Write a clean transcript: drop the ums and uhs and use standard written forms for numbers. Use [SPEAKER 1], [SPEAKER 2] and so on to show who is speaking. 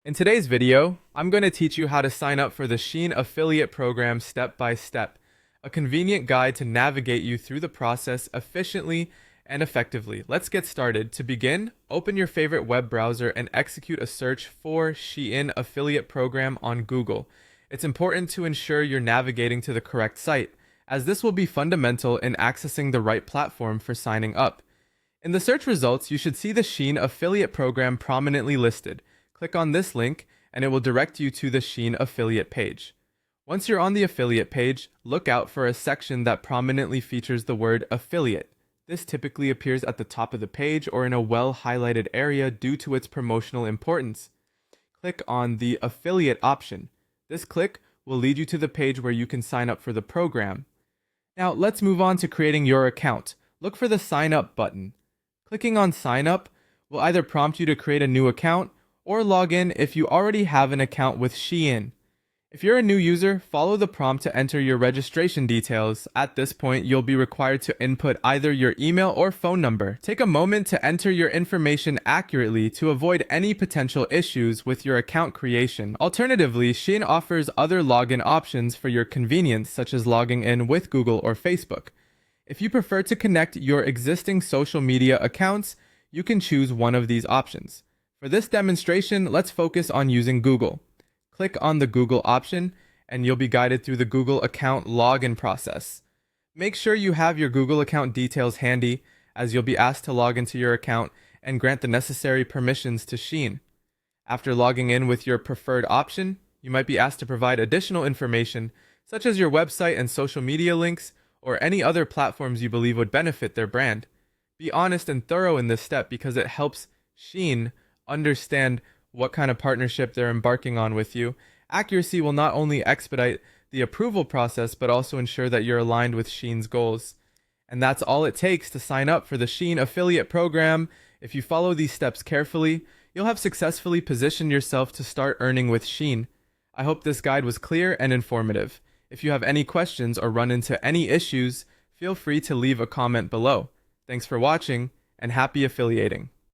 [SPEAKER 1] In today's video, I'm going to teach you how to sign up for the Shein affiliate program step by step, a convenient guide to navigate you through the process efficiently and effectively. Let's get started. To begin, open your favorite web browser and execute a search for Shein affiliate program on Google. It's important to ensure you're navigating to the correct site, as this will be fundamental in accessing the right platform for signing up. In the search results, you should see the Shein affiliate program prominently listed. Click on this link and it will direct you to the Shein affiliate page. Once you're on the affiliate page, look out for a section that prominently features the word affiliate. This typically appears at the top of the page or in a well-highlighted area due to its promotional importance. Click on the affiliate option. This click will lead you to the page where you can sign up for the program. Now let's move on to creating your account. Look for the sign up button. Clicking on sign up will either prompt you to create a new account or log in if you already have an account with Shein. If you're a new user, follow the prompt to enter your registration details. At this point, you'll be required to input either your email or phone number. Take a moment to enter your information accurately to avoid any potential issues with your account creation. Alternatively, Shein offers other login options for your convenience, such as logging in with Google or Facebook. If you prefer to connect your existing social media accounts, you can choose one of these options. For this demonstration, let's focus on using Google. Click on the Google option and you'll be guided through the Google account login process. Make sure you have your Google account details handy, as you'll be asked to log into your account and grant the necessary permissions to Shein. After logging in with your preferred option, you might be asked to provide additional information such as your website and social media links or any other platforms you believe would benefit their brand. Be honest and thorough in this step because it helps Shein understand what kind of partnership they're embarking on with you. Accuracy will not only expedite the approval process, but also ensure that you're aligned with Shein's goals. And that's all it takes to sign up for the Shein affiliate program. If you follow these steps carefully, you'll have successfully positioned yourself to start earning with Shein. I hope this guide was clear and informative. If you have any questions or run into any issues, feel free to leave a comment below. Thanks for watching and happy affiliating.